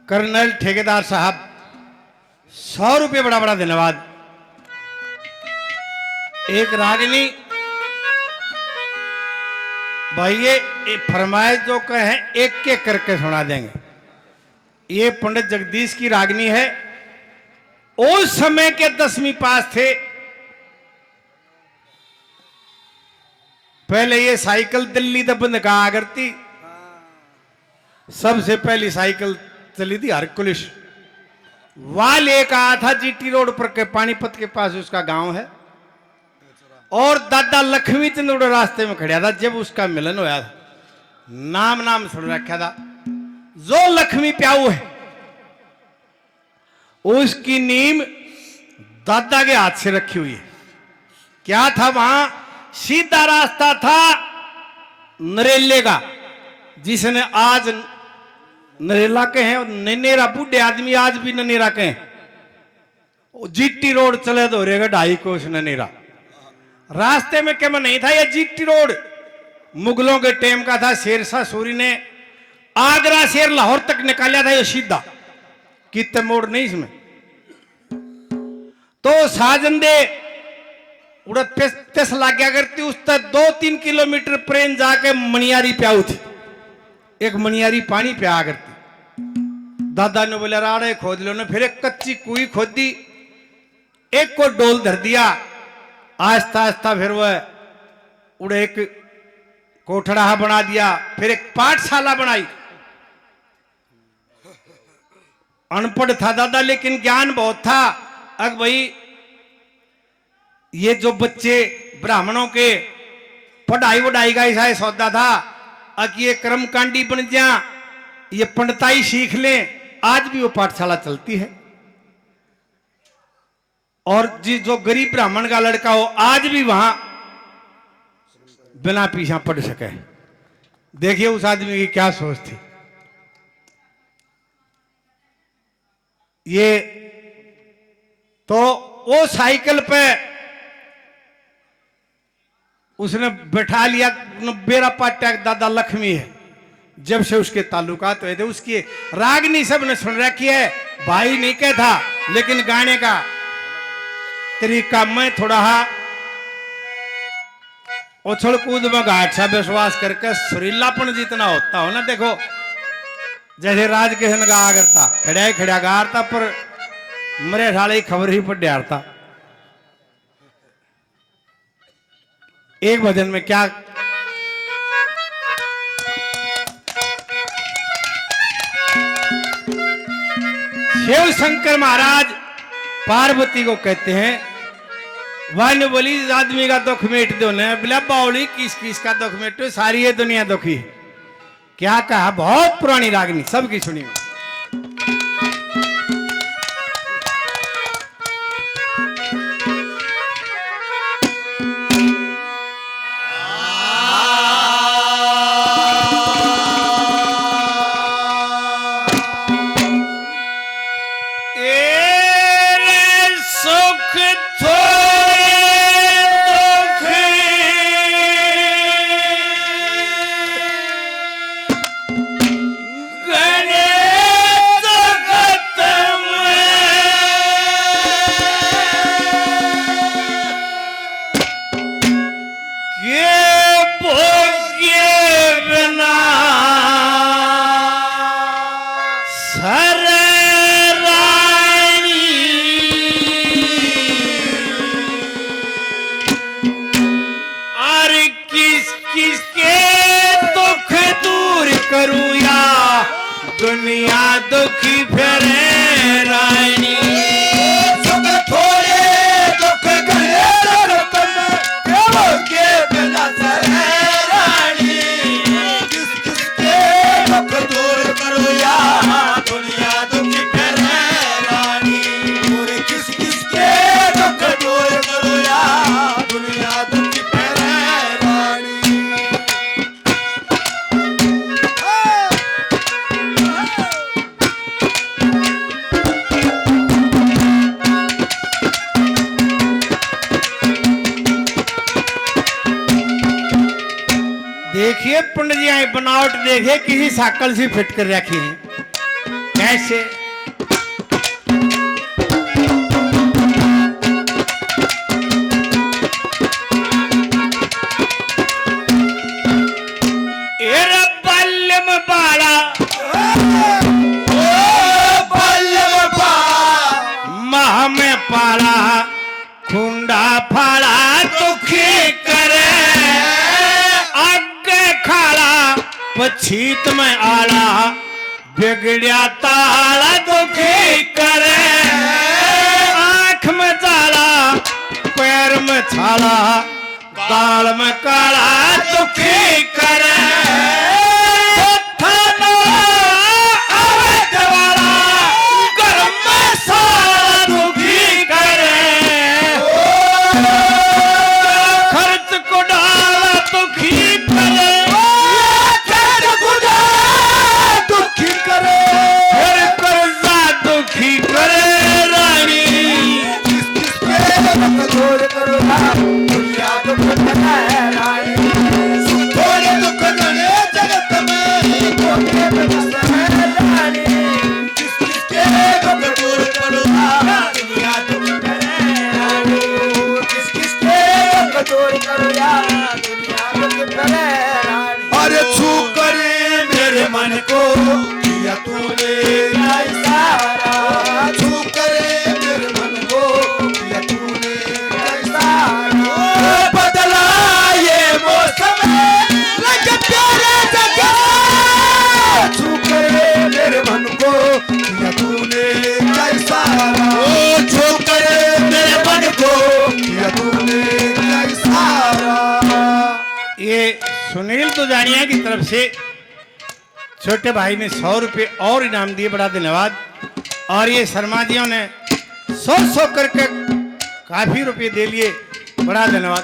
Colonel ठेकेदार साहब 100 रुपये बड़ा बड़ा धन्यवाद। एक रागिनी भाई ये फरमाइश जो कहे एक एक करके सुना देंगे। ये पंडित जगदीश की रागिनी है। उस समय के 10वीं पास थे। पहले ये साइकिल दिल्ली दबंद कहा करती। सबसे पहली साइकिल चली थी हरकुलिस। वहां लेकर आया था जीटी रोड पर के पानीपत के पास उसका गांव है। और दादा लक्ष्मी चंद रास्ते में खड़ा था जब उसका मिलन होया था। नाम सुन रखा था। जो लक्ष्मी प्याऊ है उसकी नीम दादा के हाथ से रखी हुई है। क्या था वहां? सीधा रास्ता था नरेले का, जिसने आज नरेला के हैं। ननेरा बूढ़े आदमी आज भी ननेरा के हैं। जीटी रोड चले तो रहेगा 2.5 कोस ननेरा। रास्ते में क्या नहीं था। यह जीटी रोड मुगलों के टाइम का था। शेरशाह सूरी ने आगरा से लाहौर तक निकाला था। ये सीधा कितने मोड़ नहीं इसमें। तो साजंदे उड़त पेस लाग गया करती। उस तक 2-3 किलोमीटर प्रेम जाके मनियारी प्याऊ थी। एक मनियारी पानी प्या करती। दादा ने बोला राड़े खोद लो ने। फिर एक कच्ची कुई खोद दी। एक को डोल धर दिया। आस्ता आस्ता फिर वह उड़े एक कोठड़ा बना दिया। फिर एक पाठशाला बनाई। अनपढ़ था दादा लेकिन ज्ञान बहुत था। अग भाई ये जो बच्चे ब्राह्मणों के पढ़ाई वढ़ाई का ऐसा सौदा था। अग ये कर्मकांडी बन जा, ये पंडिताई सीख लें। आज भी वो पाठशाला चलती है। और जो गरीब ब्राह्मण का लड़का हो आज भी वहां बिना पीछा पढ़ सके। देखिए उस आदमी की क्या सोच थी। ये तो वो साइकिल पे उसने बैठा लिया। बेरा पाट्या दादा लक्ष्मी है। जब से उसके ताल्लुकात हुए थे उसकी रागनी सब ने सुन रखी है। भाई नहीं कह था लेकिन गाने का तरीका मैं थोड़ा उछल कूद में घाट सा विश्वास करके सुरीलापन जितना होता हो ना। देखो जैसे राज किशन गा करता खड़ा ही खड़ा गारता पर मरे साले खबर ही पर डारता। एक भजन में क्या शिव शंकर महाराज पार्वती को कहते हैं वन बोली इस आदमी का दुख मेट दो ने। बोला बाउली किस किस का दुख मेटो? सारी ये दुनिया दुखी है। क्या कहा? बहुत पुरानी रागनी सबकी सुनी। दुनिया दुखी फिरे रानी। सुख थोड़े दुख गए के बिना सरे रानी। किस किसके दुख दूर करो या दुनिया दुखी फिरे रानी। और किस किसके दुख दूर करो या दुनिया दुखी फिरे रानी। देखिए पंडित जी बनावट देखिए किसी साकल से फिट कर रखी है। कैसे? एरा बाल्यम बाला माह में पाला खुंडा फाड़ा दुखी करे आगे खाला पछीत में आला बिगड़िया ताला दुखी करे आंख में जाला पैर में छाला दाल में काला दुखी करे अरे छू करे मेरे मन को किया तूने इशारा, छू करे मेरे मन को किया तूने इशारा, बदला ये मौसम लगे प्यारे जगह, छू करे मेरे मन को किया तूने इशारा, छू करे मेरे मन को किया तूने इशारा। ये सुनील तुजानिया की तरफ से छोटे भाई ने 100 रुपये और इनाम दिए, बड़ा धन्यवाद। और ये शर्मा जियों ने 100 करके काफी रुपये दे लिए, बड़ा धन्यवाद।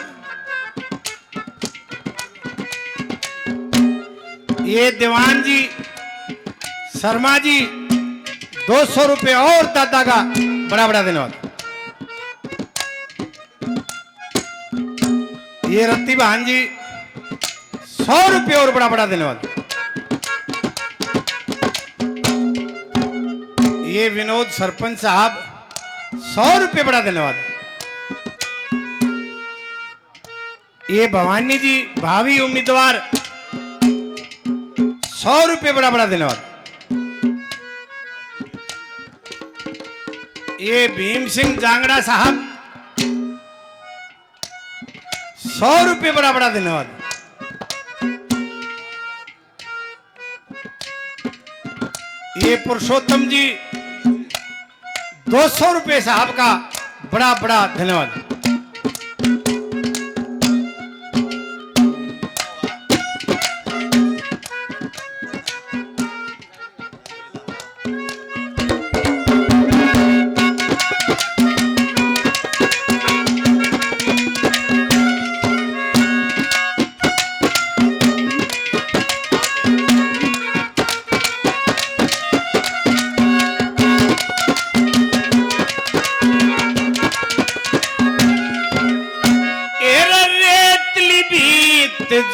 ये दीवान जी शर्मा जी 200 रुपये और दादा का, बड़ा बड़ा धन्यवाद। ये रत्ती बहन जी 100 रुपये और, बड़ा बड़ा धन्यवाद। ये विनोद सरपंच साहब 100 रुपये, बड़ा धन्यवाद। ये भवानी जी भावी उम्मीदवार 100 रुपये, बड़ा बड़ा धन्यवाद। ये भीम सिंह जांगड़ा साहब 100 रुपये, बड़ा बड़ा धन्यवाद। ये पुरुषोत्तम जी 200 रुपये साहब का, बड़ा बड़ा धन्यवाद।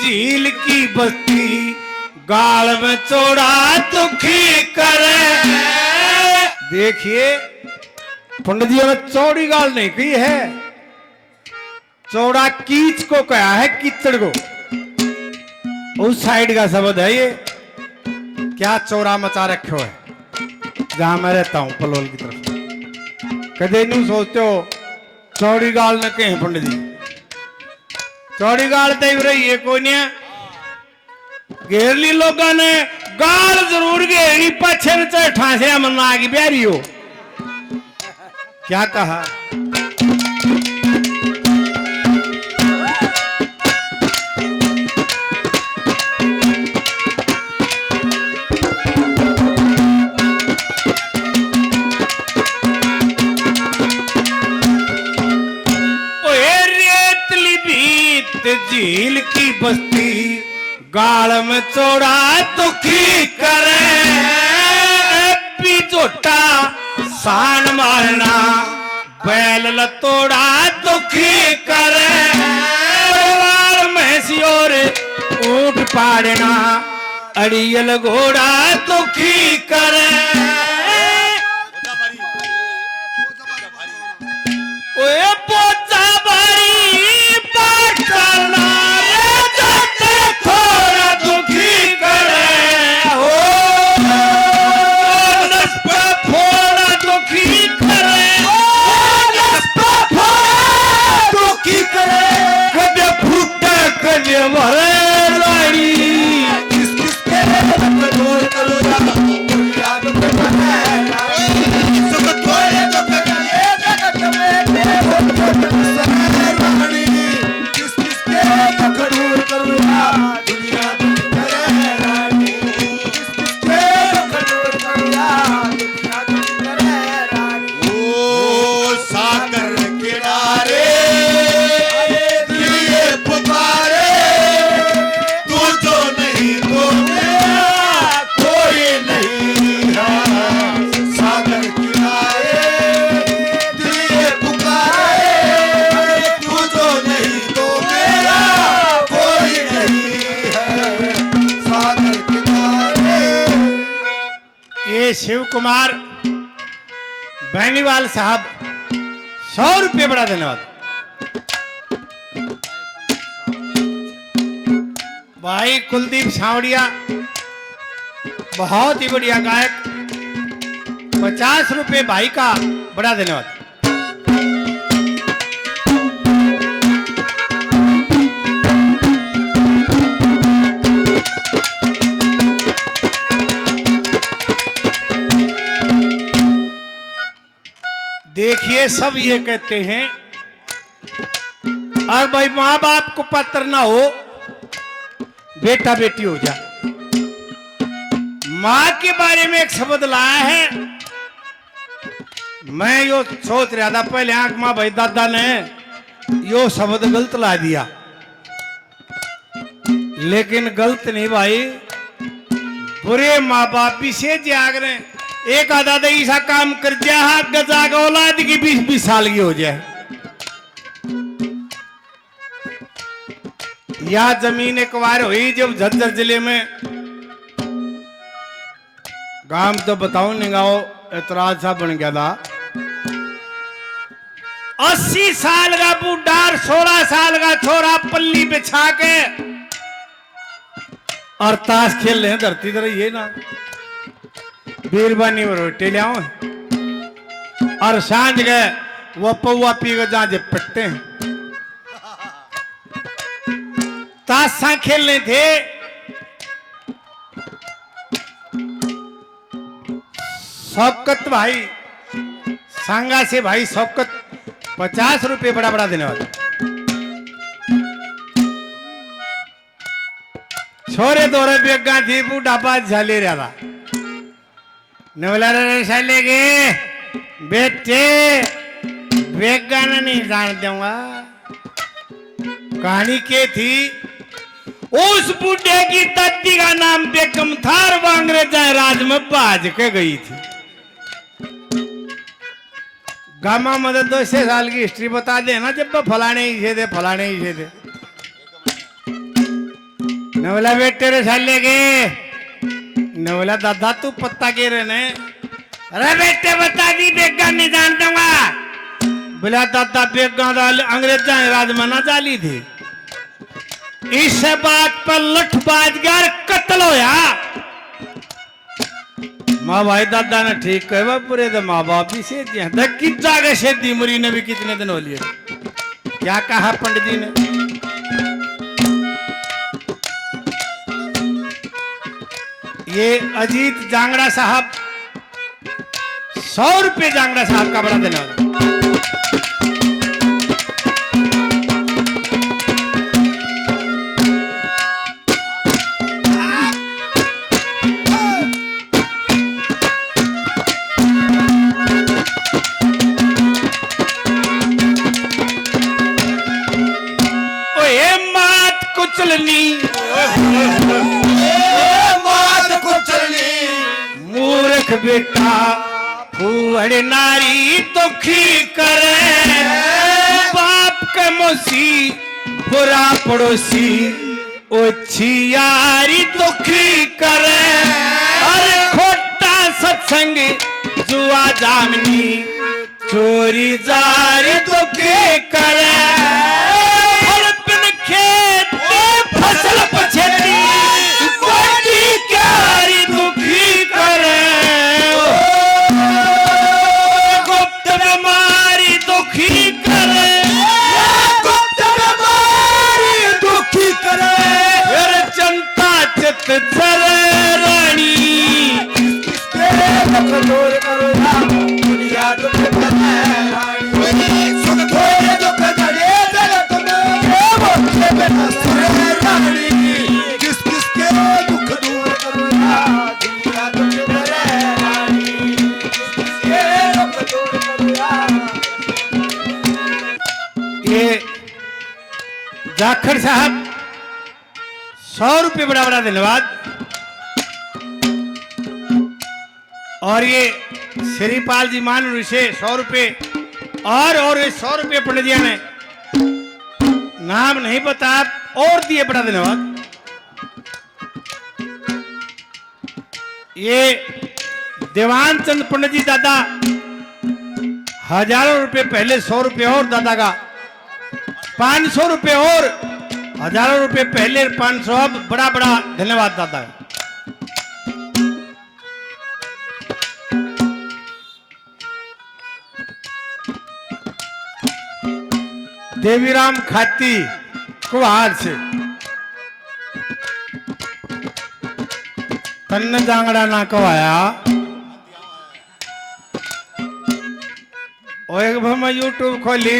झील की बस्ती गाल में चौड़ा दुखी करे। देखिए पंडित जी ने चौड़ी गाल नहीं कही है, चौड़ा कीच को कहा है, कीचड़ को। उस साइड का शब्द है ये। क्या चौड़ा मचा रखे हो है जहां मैं रहता हूं पलोल की तरफ। कदे नहीं सोचते हो चौड़ी गाल न कहे पंडित जी, चौड़ी गाल तो रही है कोई नहीं। घेर ली लोगों ने गाल जरूर घेरी, पछे में चाहे ठांसे मन आ गई प्यारी हो। क्या कहा? झील की बस्ती गाल में चौड़ा दुखी करे। झोटा सान मारना बैल लतोड़ा दुखी करे। परिवार में और ऊंट पाड़ना अड़ियल घोड़ा दुखी करे। शिव कुमार बैनीवाल साहब 100 रुपये, बड़ा धन्यवाद। भाई कुलदीप सावड़िया बहुत ही बढ़िया गायक, 50 रुपये भाई का, बड़ा धन्यवाद। देखिए सब ये कहते हैं और भाई माँ बाप को पत्र ना हो, बेटा बेटी हो जा। माँ के बारे में एक शब्द लाया है, मैं यो सोच रहा था पहले आंख माँ भाई दादा ने यो शब्द गलत ला दिया, लेकिन गलत नहीं भाई, बुरे माँ बाप भी से जाग रहे। एक आधा दे ऐसा काम कर जाए गजा का औलाद की 20-20 साल की हो जाए। यह जमीन एक बार हुई जब झज्जर जिले में, गांव तो बताओ नहीं गाओ, एतराज सा बन गया था। 80 साल का बूढ़ा 16 साल का छोरा पल्ली बिछा के और ताश खेल रहे हैं धरती तरह, ये ना बीरबानी में रोटे ले आओ और सांझ गए वो पौवा पी के जहां जब पिटते हैं। ताशा खेलने थे, शौकत भाई सांगा से, भाई शौकत 50 रुपये, बड़ा बड़ा धन्यवाद। छोरे दौरे बेगा थी, बूढ़ा बात झाले रहा था, नवला के बेटे बेगाना नहीं जान दूंगा। कहानी के थी, उस बूढ़े की दादी का नाम बेगम था और वो अंग्रेजा राज में बाज के गई थी। गामा मदद 200 साल की हिस्ट्री बता देना, जब फलाने ही थे फलाने ही थे। नवला बेटे रे साले के, नवला दादा तू पत्ता के रहने, अरे बेटे बता दी बेगा नहीं जान दूंगा। बोला दादा बेगा अंग्रेजा राज में ना जाली थी। इस बात पर लठबाज गया, कत्ल होया। माँ भाई दादा ने ठीक कहे, पूरे तो माँ बाप भी से कितना के शेदी मुरी ने भी कितने दिन हो लिए। क्या कहा पंडित जी ने, ये अजीत जांगड़ा साहब 100 रुपये, जांगड़ा साहब का बड़ा धन्यवाद। ओए मात कुचलनी, मात कुचलनी, मूर्ख बेटा फूहड़ नारी दुखी करे, बाप के मोसी बुरा पड़ोसी ओछी यारी दुखी करे। अरे खोटा सत्संग जुआ जामनी चोरी जारी दुखी करे। खेत फसल पछेती कोटी क्यारी दुखी करे। गुप्त बीमारी दुखी करे, गुप्त बीमारी दुखी करे। फिर जनता चित चले रानी, दुख दूर करो दुनिया दुख करे रानी। सुख थोड़े दुख करे जगत में रानी, किस किस के दुख दूर करो दुनिया दुख करे रानी, किस किस के दुख दूर करो। ये जाखड़ साहब 100 रुपये, बड़ा बड़ा धन्यवाद। और ये श्रीपाल जी मान ऋषि 100 रुपये, और ये 100 रुपये पंडित जी ने नाम नहीं बता और दिए, बड़ा धन्यवाद। ये देवान चंद पंडित जी दादा हजारों रुपए पहले 100 रुपए और दादा का 500 रुपए और हजारों रुपए पहले 500 अब बड़ा बड़ा धन्यवाद दादा। देवीराम खाती कुहार से तन्न जांगड़ा ना कवाया और एक बार मैं यूट्यूब खोली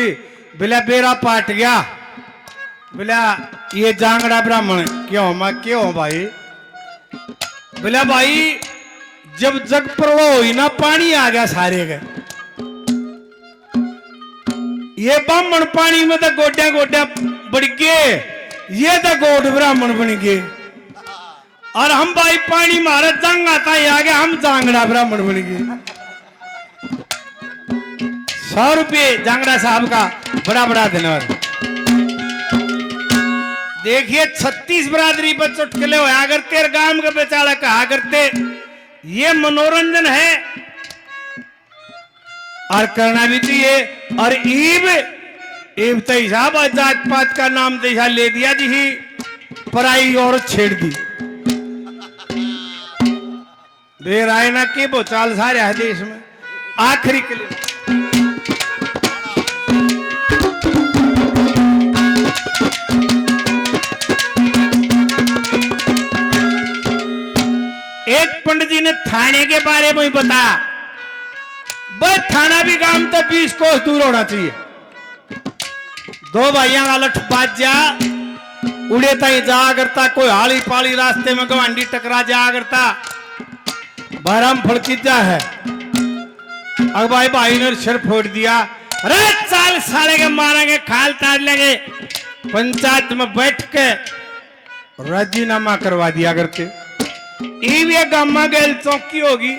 बिला बेरा पाट गया बिला ये जांगड़ा ब्राह्मण क्यों मैं क्यों भाई बिला भाई जब जग प्रलय हुई ना पानी आ गया सारे के ये ब्राह्मण पानी में तो गोड्या गोड्या बढ़ गए ये तो गोड ब्राह्मण बन गए और हम भाई पानी मारे जंग आता ही आ गया हम जांगड़ा ब्राह्मण बन गए। 100 रुपये जांगड़ा साहब का बड़ा बड़ा धन्यवाद। देखिए 36 बरादरी पर चुटकले होया करते गांव के बेचारा कहा करते ये मनोरंजन है और करना भी चाहिए। और ईब तो हिसाब जात पात का नाम दिशा ले दिया जी पराई और छेड़ दी बेरायना के बोचाल सारे है देश में आखिरी के लिए। एक पंडित जी ने थाने के बारे में बताया बस थाना भी काम तो 20 कोस दूर होना चाहिए। 2 भाइयों का लठ बाज जा उड़े ताई जा करता कोई हाली पाली रास्ते में गवांडी टकरा जा करता बाराम फड़कीजा है। अब भाई ने सिर फोड़ दिया अरे चाल साले के मारेंगे खाल ताड़ लेंगे पंचायत में बैठ के राजीनामा करवा दिया करते। ये गामा गेल चौकी होगी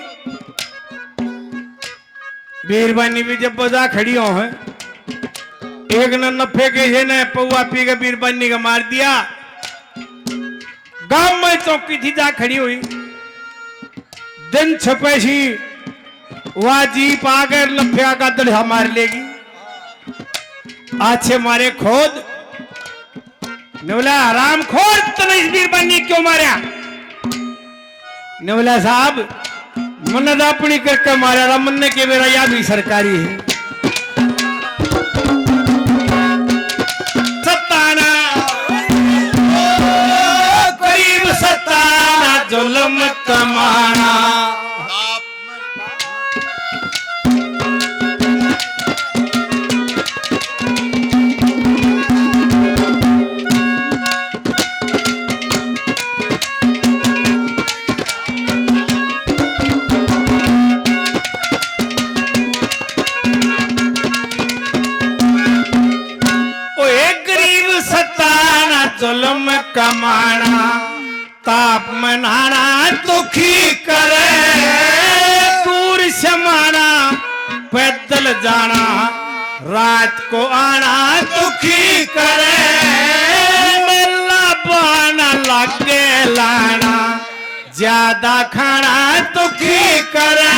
बीरबानी भी जब बजा खड़ी हो है एक न नफे के ने पौआ पी के बीरबानी का मार दिया। गांव में चौकी थी जा खड़ी हुई दिन छपेशी वह जीप आकर लफिया का दड़ा मार लेगी आछे मारे खोद नवला हराम खोद तो इस बीरबानी क्यों मारा नवला साहब मन अपनी करके मारा मन के मेरा या भी सरकारी है सत्ताना करीब सत्ताना जुल्म कमाना। जुल्म कमाना ताप मनाना दुखी करे दूर समाना पैदल जाना रात को आना दुखी करे मेला बहाना लागे लाना ज्यादा खाना दुखी करे